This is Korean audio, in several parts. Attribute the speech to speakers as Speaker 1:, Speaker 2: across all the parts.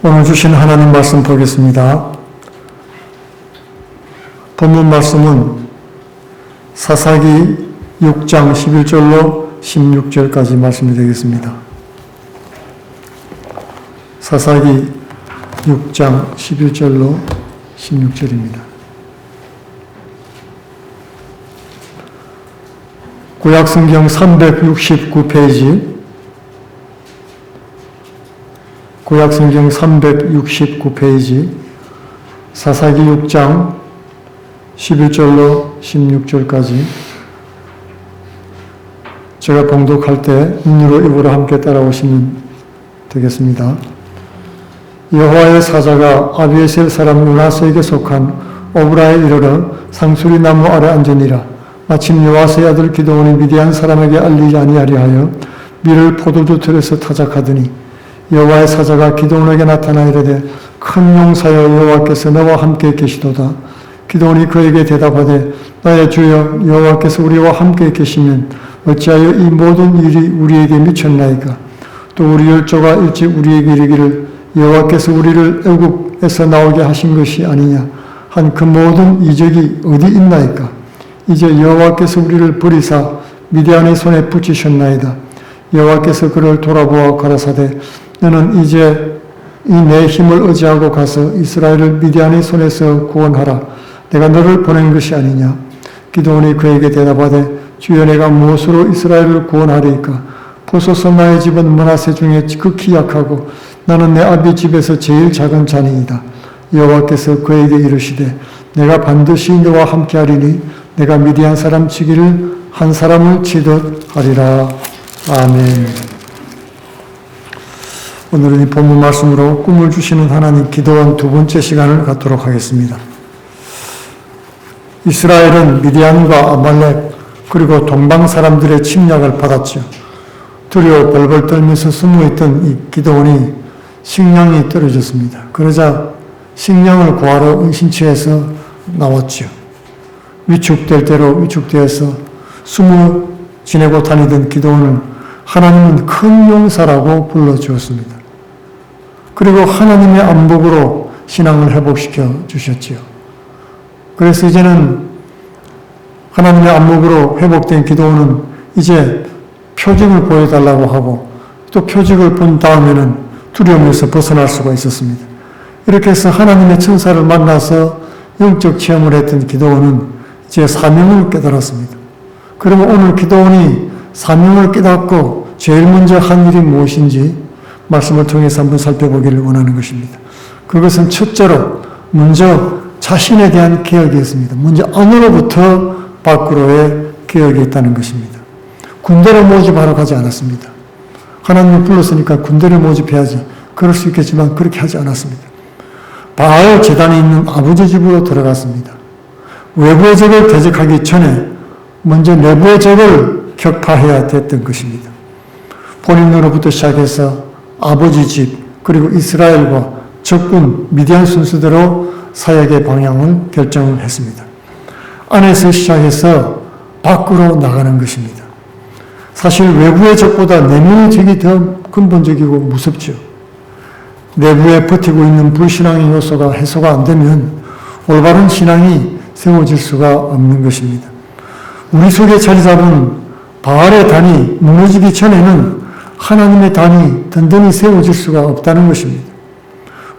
Speaker 1: 오늘 주신 하나님 말씀 보겠습니다. 본문 말씀은 사사기 6장 11절로 16절까지 말씀이 되겠습니다. 사사기 6장 11절로 16절입니다. 구약성경 369페이지, 구약성경 369페이지, 사사기 6장 11절로 16절까지 제가 봉독할 때 눈으로 입으로 함께 따라오시면 되겠습니다. 여호와의 사자가 아비에셀 사람 요나스에게 속한 오브라에 이르러 상수리 나무 아래 앉으니라. 마침 요아스의 아들 기드온이 미디안 사람에게 알리지 아니하려 하여 밀을 포도주 틀에서 타작하더니 여호와의 사자가 기드온에게 나타나 이르되 큰 용사여 여호와께서 너와 함께 계시도다. 기드온이 그에게 대답하되 나의 주여 여호와께서 우리와 함께 계시면 어찌하여 이 모든 일이 우리에게 미쳤나이까. 또 우리 열조가 일찍 우리에게 이르기를 여호와께서 우리를 애굽에서 나오게 하신 것이 아니냐 한 그 모든 이적이 어디 있나이까. 이제 여호와께서 우리를 버리사 미디안의 손에 붙이셨나이다. 여호와께서 그를 돌아보아 가라사대 너는 이제 이 내 힘을 의지하고 가서 이스라엘을 미디안의 손에서 구원하라. 내가 너를 보낸 것이 아니냐. 기드온이 그에게 대답하되 주여 내가 무엇으로 이스라엘을 구원하리이까. 보소서 나의 집은 므낫세 중에 극히 약하고 나는 내 아비 집에서 제일 작은 자니이다. 여호와께서 그에게 이르시되 내가 반드시 너와 함께하리니 내가 미디안 사람 치기를 한 사람을 치듯 하리라. 아멘. 오늘은 이 본문 말씀으로 꿈을 주시는 하나님 기도원 두 번째 시간을 갖도록 하겠습니다. 이스라엘은 미디안과 아말렉 그리고 동방 사람들의 침략을 받았죠. 두려워 벌벌 떨면서 숨어있던 이 기드온이 식량이 떨어졌습니다. 그러자 식량을 구하러 은신처에서 나왔죠. 위축될 대로 위축되어서 숨어 지내고 다니던 기드온을 하나님은 큰 용사라고 불러주었습니다. 그리고 하나님의 안복으로 신앙을 회복시켜 주셨지요. 그래서 이제는 하나님의 안목으로 회복된 기드온은 이제 표징을 보여달라고 하고 또 표징을 본 다음에는 두려움에서 벗어날 수가 있었습니다. 이렇게 해서 하나님의 천사를 만나서 영적 체험을 했던 기드온은 이제 사명을 깨달았습니다. 그러면 오늘 기드온이 사명을 깨닫고 제일 먼저 한 일이 무엇인지 말씀을 통해서 한번 살펴보기를 원하는 것입니다. 그것은 첫째로 먼저 자신에 대한 개혁이었습니다. 먼저 안으로부터 밖으로의 개혁이 있다는 것입니다. 군대를 모집하러 가지 않았습니다. 하나님이 불렀으니까 군대를 모집해야지. 그럴 수 있겠지만 그렇게 하지 않았습니다. 바알 제단이 있는 아버지 집으로 들어갔습니다. 외부의 적을 대적하기 전에 먼저 내부의 적을 격파해야 됐던 것입니다. 본인으로부터 시작해서 아버지 집 그리고 이스라엘과 적군 미디안 순서대로 사역의 방향을 결정을 했습니다. 안에서 시작해서 밖으로 나가는 것입니다. 사실 외부의 적보다 내면의 적이 더 근본적이고 무섭죠. 내부에 버티고 있는 불신앙의 요소가 해소가 안 되면 올바른 신앙이 세워질 수가 없는 것입니다. 우리 속에 자리 잡은 바알의 단이 무너지기 전에는 하나님의 단이 든든히 세워질 수가 없다는 것입니다.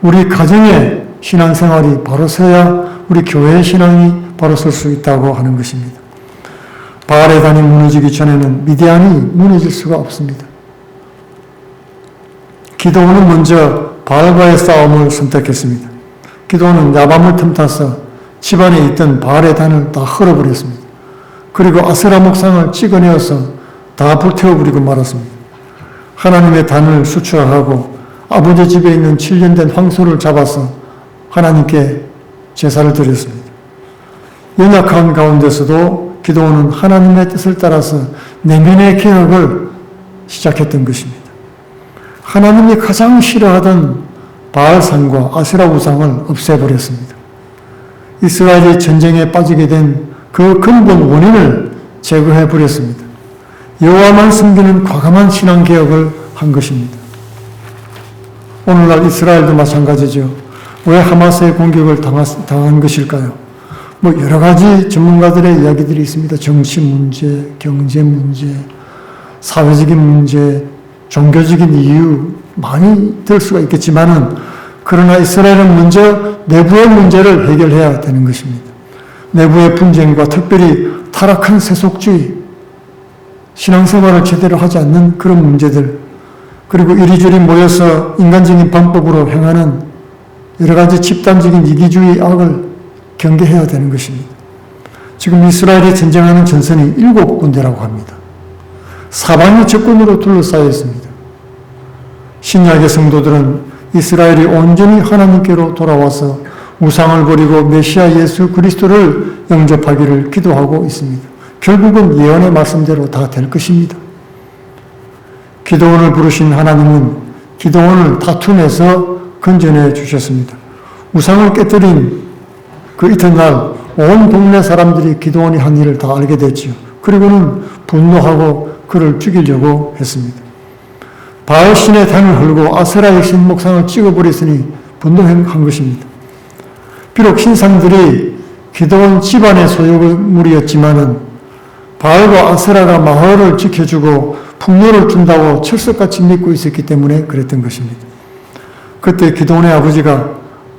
Speaker 1: 우리 가정의 신앙생활이 바로 서야 우리 교회의 신앙이 바로 설 수 있다고 하는 것입니다. 바알의 단이 무너지기 전에는 미디안이 무너질 수가 없습니다. 기드온은 먼저 바알과의 싸움을 선택했습니다. 기드온은 야밤을 틈타서 집안에 있던 바알의 단을 다 헐어버렸습니다. 그리고 아세라 목상을 찍어내어서 다 불태워버리고 말았습니다. 하나님의 단을 수출하고 아버지 집에 있는 7년 된 황소를 잡아서 하나님께 제사를 드렸습니다. 연약한 가운데서도 기드온은 하나님의 뜻을 따라서 내면의 개혁을 시작했던 것입니다. 하나님이 가장 싫어하던 바알산과 아세라 우상을 없애버렸습니다. 이스라엘이 전쟁에 빠지게 된 그 근본 원인을 제거해버렸습니다. 여호와만 섬기는 과감한 신앙개혁을 한 것입니다. 오늘날 이스라엘도 마찬가지죠. 왜 하마스의 공격을 당한 것일까요? 여러 가지 전문가들의 이야기들이 있습니다. 정치 문제, 경제 문제, 사회적인 문제, 종교적인 이유 많이 들 수가 있겠지만은 그러나 이스라엘은 먼저 내부의 문제를 해결해야 되는 것입니다. 내부의 분쟁과 특별히 타락한 세속주의, 신앙생활을 제대로 하지 않는 그런 문제들, 그리고 이리저리 모여서 인간적인 방법으로 행하는 여러 가지 집단적인 이기주의 악을 경계해야 되는 것입니다. 지금 이스라엘이 전쟁하는 전선이 7군데라고 합니다. 사방이 적군으로 둘러싸여 있습니다. 신약의 성도들은 이스라엘이 온전히 하나님께로 돌아와서 우상을 버리고 메시아 예수 그리스도를 영접하기를 기도하고 있습니다. 결국은 예언의 말씀대로 다 될 것입니다. 기드온을 부르신 하나님은 기드온을 다툼에서 건져내 주셨습니다. 우상을 깨뜨린 그 이튿날 온 동네 사람들이 기드온이 한 일을 다 알게 됐지요. 그리고는 분노하고 그를 죽이려고 했습니다. 바알 신의 단을 헐고 아세라의 신 목상을 찍어버렸으니 분노한 것입니다. 비록 신상들이 기드온 집안의 소유물이었지만은 바알과 아세라가 마을을 지켜주고 풍요를 준다고 철석같이 믿고 있었기 때문에 그랬던 것입니다. 그때 기드온의 아버지가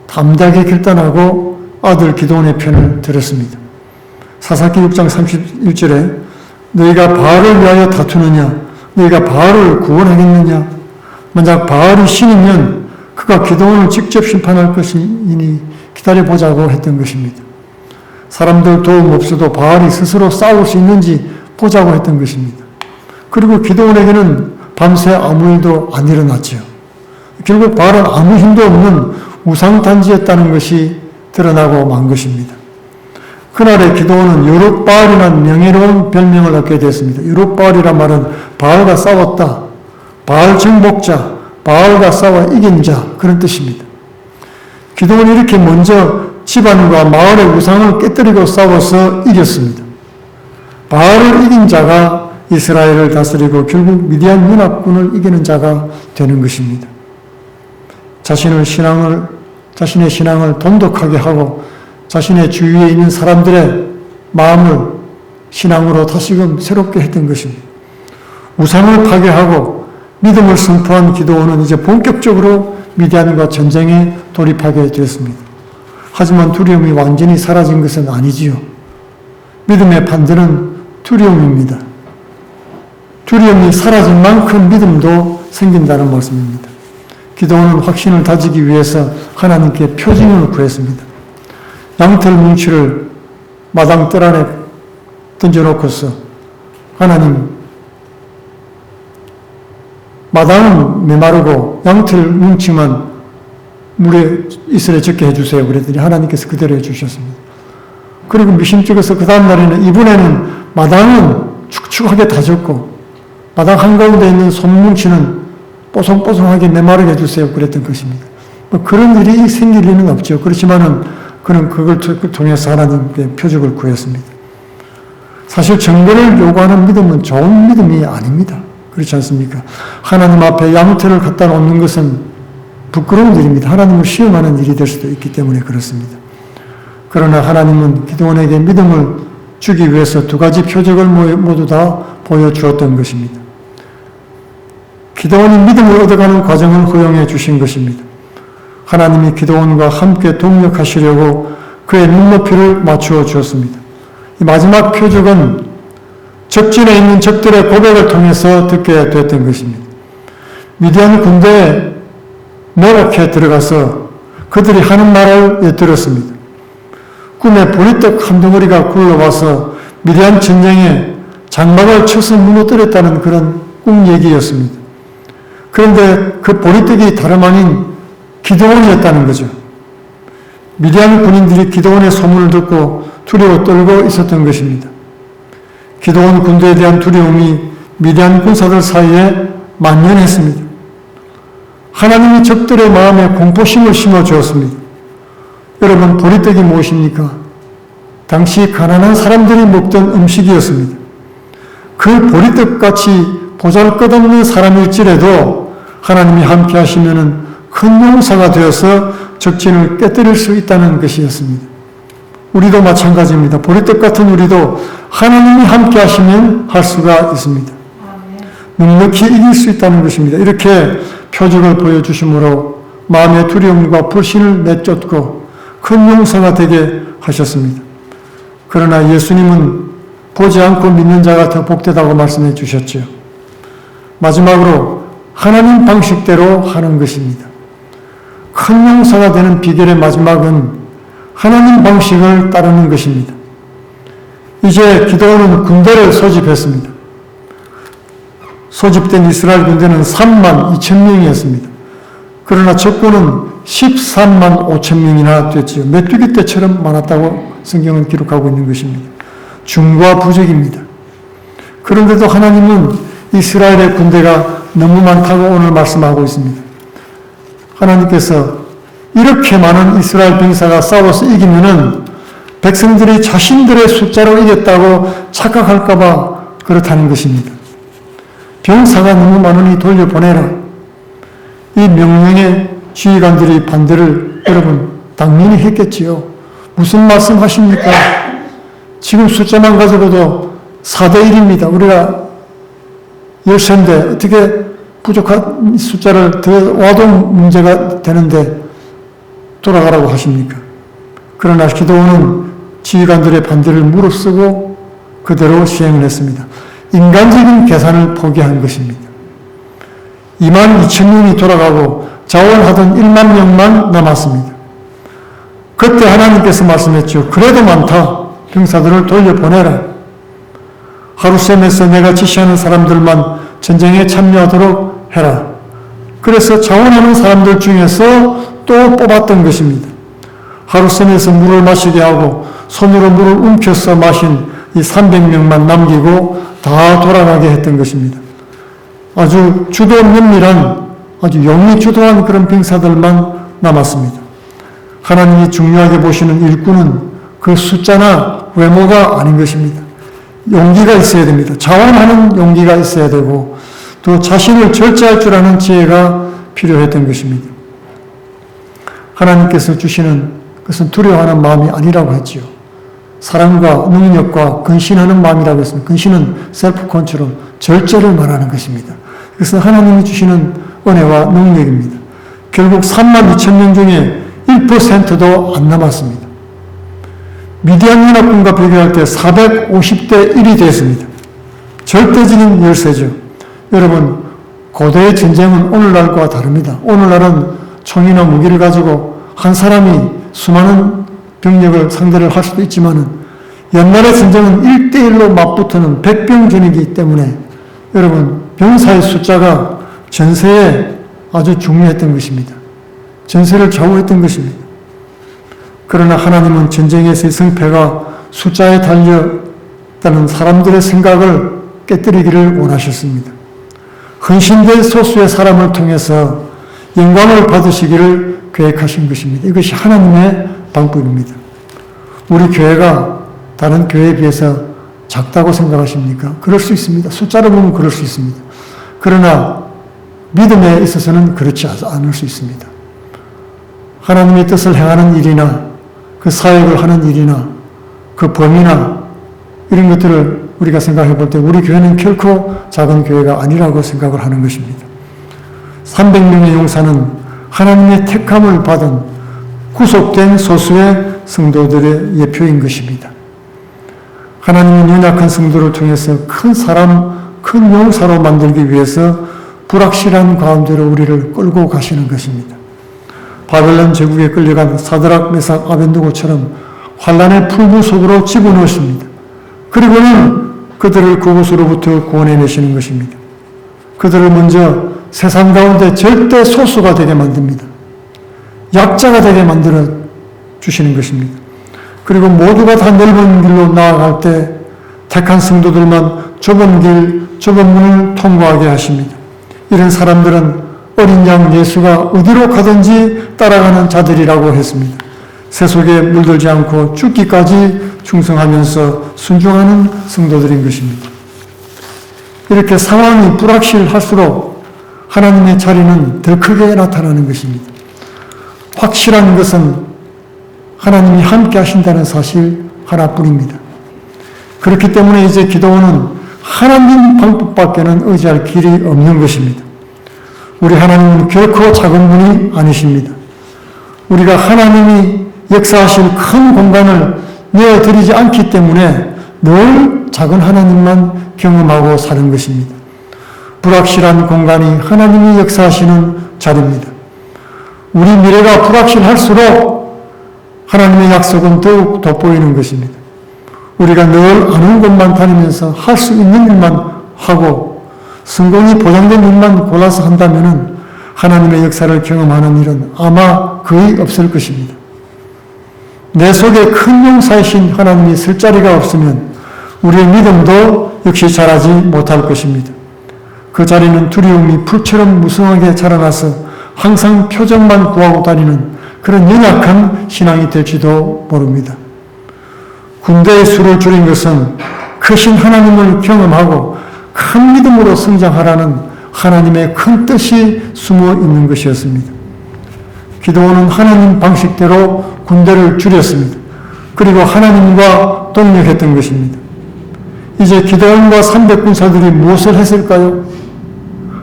Speaker 1: 담대하게 결단하고 아들 기드온의 편을 들었습니다. 사사기 6장 31절에 너희가 바알을 위하여 다투느냐? 너희가 바알을 구원하겠느냐? 만약 바알이 신이면 그가 기드온을 직접 심판할 것이니 기다려보자고 했던 것입니다. 사람들 도움 없어도 바알이 스스로 싸울 수 있는지 보자고 했던 것입니다. 그리고 기드온에게는 밤새 아무 일도 안 일어났죠. 결국 바알은 아무 힘도 없는 우상단지였다는 것이 드러나고 만 것입니다. 그날의 기드온은 여룻바알이라는 명예로운 별명을 얻게 됐습니다. 여룻바알이란 말은 바알과 싸웠다, 바알 정복자, 바알과 싸워 이긴 자, 그런 뜻입니다. 기드온이 이렇게 먼저 집안과 마을의 우상을 깨뜨리고 싸워서 이겼습니다. 바알을 이긴 자가 이스라엘을 다스리고 결국 미디안 연합군을 이기는 자가 되는 것입니다. 자신의 신앙을 돈독하게 하고 자신의 주위에 있는 사람들의 마음을 신앙으로 다시금 새롭게 했던 것입니다. 우상을 파괴하고 믿음을 선포한 기드온은 이제 본격적으로 미디안과 전쟁에 돌입하게 되었습니다. 하지만 두려움이 완전히 사라진 것은 아니지요. 믿음의 반대는 두려움입니다. 두려움이 사라진 만큼 믿음도 생긴다는 말씀입니다. 기드온은 확신을 다지기 위해서 하나님께 표징을 구했습니다. 양털 뭉치를 마당 뜰 안에 던져놓고서 하나님, 마당은 메마르고 양털 뭉치만 물에 이슬에 적게 해주세요. 그랬더니 하나님께서 그대로 해주셨습니다. 그리고 미심쩍어서 그 다음날에는 이번에는 마당은 축축하게 다졌고 마당 한가운데 있는 솜뭉치는 뽀송뽀송하게 메마르게 해주세요. 그랬던 것입니다. 그런 일이 생길 리는 없죠. 그렇지만은 그는 그걸 통해서 하나님께 표적을 구했습니다. 사실 정보를 요구하는 믿음은 좋은 믿음이 아닙니다. 그렇지 않습니까? 하나님 앞에 양털을 갖다 놓는 것은 부끄러운 일입니다. 하나님을 시험하는 일이 될 수도 있기 때문에 그렇습니다. 그러나 하나님은 기드온에게 믿음을 주기 위해서 두 가지 표적을 모두 다 보여주었던 것입니다. 기드온이 믿음을 얻어가는 과정을 허용해 주신 것입니다. 하나님이 기드온과 함께 동력하시려고 그의 눈높이를 맞추어 주었습니다. 이 마지막 표적은 적진에 있는 적들의 고백을 통해서 듣게 됐던 것입니다. 미디안 군대에 노랗게 들어가서 그들이 하는 말을 들었습니다. 꿈에 보리떡 한 덩어리가 굴러와서 미디안 전쟁에 장막을 쳐서 무너뜨렸다는 그런 꿈 얘기였습니다. 그런데 그 보리떡이 다름 아닌 기드온이었다는 거죠. 미디안 군인들이 기드온의 소문을 듣고 두려워 떨고 있었던 것입니다. 기드온 군대에 대한 두려움이 미디안 군사들 사이에 만연했습니다. 하나님이 적들의 마음에 공포심을 심어주었습니다. 여러분, 보리떡이 무엇입니까? 당시 가난한 사람들이 먹던 음식이었습니다. 그 보리떡같이 보잘것없는 사람일지라도 하나님이 함께 하시면은 큰 용사가 되어서 적진을 깨뜨릴 수 있다는 것이었습니다. 우리도 마찬가지입니다. 보리떡 같은 우리도 하나님이 함께 하시면 할 수가 있습니다. 넉넉히 이길 수 있다는 것입니다. 이렇게 표적을 보여주심으로 마음의 두려움과 불신을 내쫓고 큰 용사가 되게 하셨습니다. 그러나 예수님은 보지 않고 믿는 자가 더 복되다고 말씀해 주셨죠. 마지막으로 하나님 방식대로 하는 것입니다. 큰 용사가 되는 비결의 마지막은 하나님 방식을 따르는 것입니다. 이제 기드온은 군대를 소집했습니다. 소집된 이스라엘 군대는 3만 2천 명이었습니다. 그러나 적군은 13만 5천 명이나 됐지요. 메뚜기 떼처럼 많았다고 성경은 기록하고 있는 것입니다. 중과 부적입니다. 그런데도 하나님은 이스라엘의 군대가 너무 많다고 오늘 말씀하고 있습니다. 하나님께서 이렇게 많은 이스라엘 병사가 싸워서 이기면은 백성들이 자신들의 숫자로 이겼다고 착각할까봐 그렇다는 것입니다. 병사가 너무 많으니 돌려보내라. 이 명령에 지휘관들이 반대를 여러분 당연히 했겠지요. 무슨 말씀 하십니까? 지금 숫자만 가지고도 4대1입니다. 우리가 열세인데 어떻게 부족한 숫자를 더 와도 문제가 되는데 돌아가라고 하십니까? 그러나 기드온은 지휘관들의 반대를 무릅쓰고 그대로 시행을 했습니다. 인간적인 계산을 포기한 것입니다. 2만 2천 명이 돌아가고 자원하던 1만 명만 남았습니다. 그때 하나님께서 말씀했죠. 그래도 많다. 병사들을 돌려보내라. 하루셈에서 내가 지시하는 사람들만 전쟁에 참여하도록 해라. 그래서 자원하는 사람들 중에서 또 뽑았던 것입니다. 하루셈에서 물을 마시게 하고 손으로 물을 움켜서 마신 이 300명만 남기고 다 돌아가게 했던 것입니다. 아주 주도 면밀한 아주 용이 주도한 그런 병사들만 남았습니다. 하나님이 중요하게 보시는 일꾼은 그 숫자나 외모가 아닌 것입니다. 용기가 있어야 됩니다. 자원하는 용기가 있어야 되고 또 자신을 절제할 줄 아는 지혜가 필요했던 것입니다. 하나님께서 주시는 것은 두려워하는 마음이 아니라고 했지요. 사랑과 능력과 근신하는 마음이라고 했습니다. 근신은 셀프 컨트롤, 절제를 말하는 것입니다. 그것은 하나님이 주시는 은혜와 능력입니다. 결국 3만 2천 명 중에 1%도 안 남았습니다. 미디안 연합군과 비교할 때 450대 1이 됐습니다. 절대적인 열세죠. 여러분, 고대의 전쟁은 오늘날과 다릅니다. 오늘날은 총이나 무기를 가지고 한 사람이 수많은 병력을 상대를 할 수도 있지만은 옛날의 전쟁은 1대1로 맞붙는 백병전이기 때문에 여러분, 병사의 숫자가 전세에 아주 중요했던 것입니다. 전세를 좌우했던 것입니다. 그러나 하나님은 전쟁에서의 승패가 숫자에 달렸다는 사람들의 생각을 깨뜨리기를 원하셨습니다. 헌신된 소수의 사람을 통해서 영광을 받으시기를 계획하신 것입니다. 이것이 하나님의 방법입니다. 우리 교회가 다른 교회에 비해서 작다고 생각하십니까? 그럴 수 있습니다. 숫자로 보면 그럴 수 있습니다. 그러나 믿음에 있어서는 그렇지 않을 수 있습니다. 하나님의 뜻을 행하는 일이나 그 사역을 하는 일이나 그 범위나 이런 것들을 우리가 생각해 볼 때 우리 교회는 결코 작은 교회가 아니라고 생각을 하는 것입니다. 300명의 용사는 하나님의 택함을 받은 구속된 소수의 성도들의 예표인 것입니다. 하나님은 연약한 성도를 통해서 큰 사람, 큰 용사로 만들기 위해서 불확실한 가운데로 우리를 끌고 가시는 것입니다. 바벨론 제국에 끌려간 사드락, 메삭, 아벤누고처럼 환란의 풀무 속으로 집어넣으십니다. 그리고는 그들을 그곳으로부터 구원해내시는 것입니다. 그들을 먼저 세상 가운데 절대 소수가 되게 만듭니다. 약자가 되게 만들어 주시는 것입니다. 그리고 모두가 다 넓은 길로 나아갈 때 택한 성도들만 좁은 길, 좁은 문을 통과하게 하십니다. 이런 사람들은 어린 양 예수가 어디로 가든지 따라가는 자들이라고 했습니다. 세속에 물들지 않고 죽기까지 충성하면서 순종하는 성도들인 것입니다. 이렇게 상황이 불확실할수록 하나님의 자리는 더 크게 나타나는 것입니다. 확실한 것은 하나님이 함께 하신다는 사실 하나뿐입니다. 그렇기 때문에 이제 기도원은 하나님 방법밖에는 의지할 길이 없는 것입니다. 우리 하나님은 결코 작은 분이 아니십니다. 우리가 하나님이 역사하실 큰 공간을 내어드리지 않기 때문에 늘 작은 하나님만 경험하고 사는 것입니다. 불확실한 공간이 하나님이 역사하시는 자리입니다. 우리 미래가 불확실할수록 하나님의 약속은 더욱 돋보이는 것입니다. 우리가 늘 아는 곳만 다니면서 할 수 있는 일만 하고 성공이 보장된 일만 골라서 한다면 하나님의 역사를 경험하는 일은 아마 거의 없을 것입니다. 내 속에 큰 용사이신 하나님이 설 자리가 없으면 우리의 믿음도 역시 자라지 못할 것입니다. 그 자리는 두려움이 풀처럼 무성하게 자라나서 항상 표정만 구하고 다니는 그런 연약한 신앙이 될지도 모릅니다. 군대의 수를 줄인 것은 크신 하나님을 경험하고 큰 믿음으로 성장하라는 하나님의 큰 뜻이 숨어 있는 것이었습니다. 기도원은 하나님 방식대로 군대를 줄였습니다. 그리고 하나님과 동력했던 것입니다. 이제 기도원과 300군사들이 무엇을 했을까요?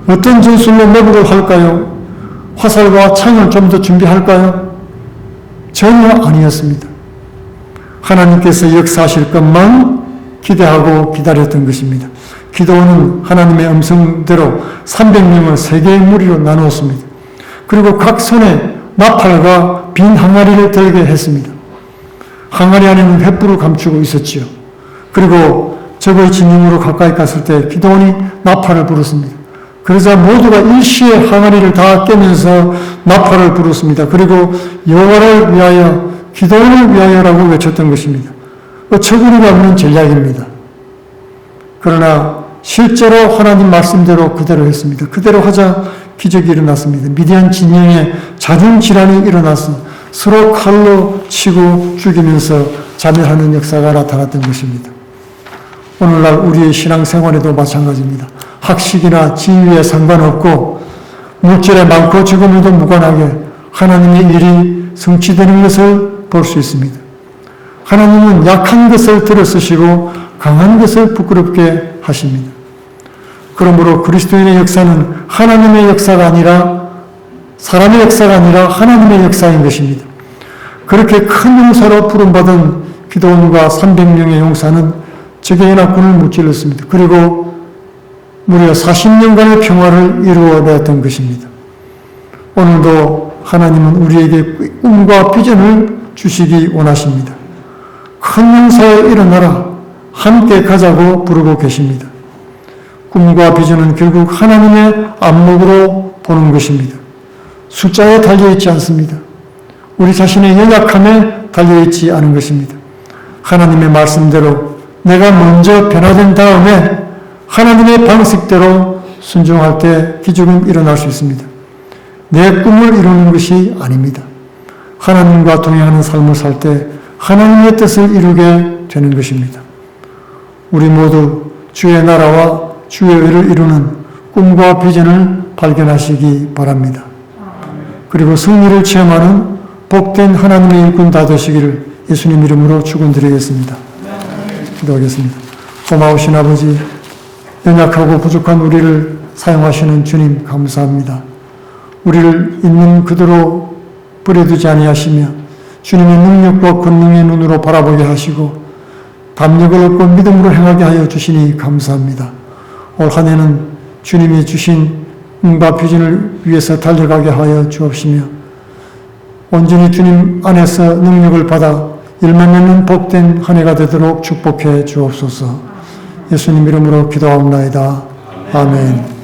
Speaker 1: 어떤 전술로 매복을 할까요? 화살과 창을 좀 더 준비할까요? 전혀 아니었습니다. 하나님께서 역사하실 것만 기대하고 기다렸던 것입니다. 기도원은 하나님의 음성대로 300명을 3개의 무리로 나누었습니다. 그리고 각 손에 나팔과 빈 항아리를 들게 했습니다. 항아리 안에는 횃불을 감추고 있었지요. 그리고 적의 진영으로 가까이 갔을 때 기도원이 나팔을 불었습니다. 그러자 모두가 일시에 항아리를 다 깨면서 나팔을 불었습니다. 그리고 여호와를 위하여, 기도원을 위하여라고 외쳤던 것입니다. 어처구니가 없는 전략입니다. 그러나 실제로 하나님 말씀대로 그대로 했습니다. 그대로 하자 기적이 일어났습니다. 미디안 진영에 잦은 질환이 일어나서 서로 칼로 치고 죽이면서 자멸하는 역사가 나타났던 것입니다. 오늘날 우리의 신앙생활에도 마찬가지입니다. 학식이나 지위에 상관없고 물질에 많고 적음에도 무관하게 하나님의 일이 성취되는 것을 볼 수 있습니다. 하나님은 약한 것을 들어쓰시고 강한 것을 부끄럽게 하십니다. 그러므로 그리스도인의 역사는 하나님의 역사가 아니라 사람의 역사가 아니라 하나님의 역사인 것입니다. 그렇게 큰 용사로 부름받은 기도원과 300명의 용사는 적의 연합군을 무찔렀습니다. 그리고 무려 40년간의 평화를 이루어내었던 것입니다. 오늘도 하나님은 우리에게 꿈과 비전을 주시기 원하십니다. 큰 용사여 일어나라, 함께 가자고 부르고 계십니다. 꿈과 비전은 결국 하나님의 안목으로 보는 것입니다. 숫자에 달려있지 않습니다. 우리 자신의 연약함에 달려있지 않은 것입니다. 하나님의 말씀대로 내가 먼저 변화된 다음에 하나님의 방식대로 순종할 때 기적은 일어날 수 있습니다. 내 꿈을 이루는 것이 아닙니다. 하나님과 동행하는 삶을 살 때 하나님의 뜻을 이루게 되는 것입니다. 우리 모두 주의 나라와 주의 의를 이루는 꿈과 비전을 발견하시기 바랍니다. 그리고 승리를 체험하는 복된 하나님의 일꾼 다 되시기를 예수님 이름으로 축원드리겠습니다. 기도하겠습니다. 고마우신 아버지, 연약하고 부족한 우리를 사용하시는 주님 감사합니다. 우리를 있는 그대로 버려두지 아니하시며 주님의 능력과 권능의 눈으로 바라보게 하시고 담력을 얻고 믿음으로 행하게 하여 주시니 감사합니다. 올 한 해는 주님이 주신 꿈과 비전을 위해서 달려가게 하여 주옵시며 온전히 주님 안에서 능력을 받아 일만 맺는 복된 한 해가 되도록 축복해 주옵소서. 예수님 이름으로 기도하옵나이다. 아멘.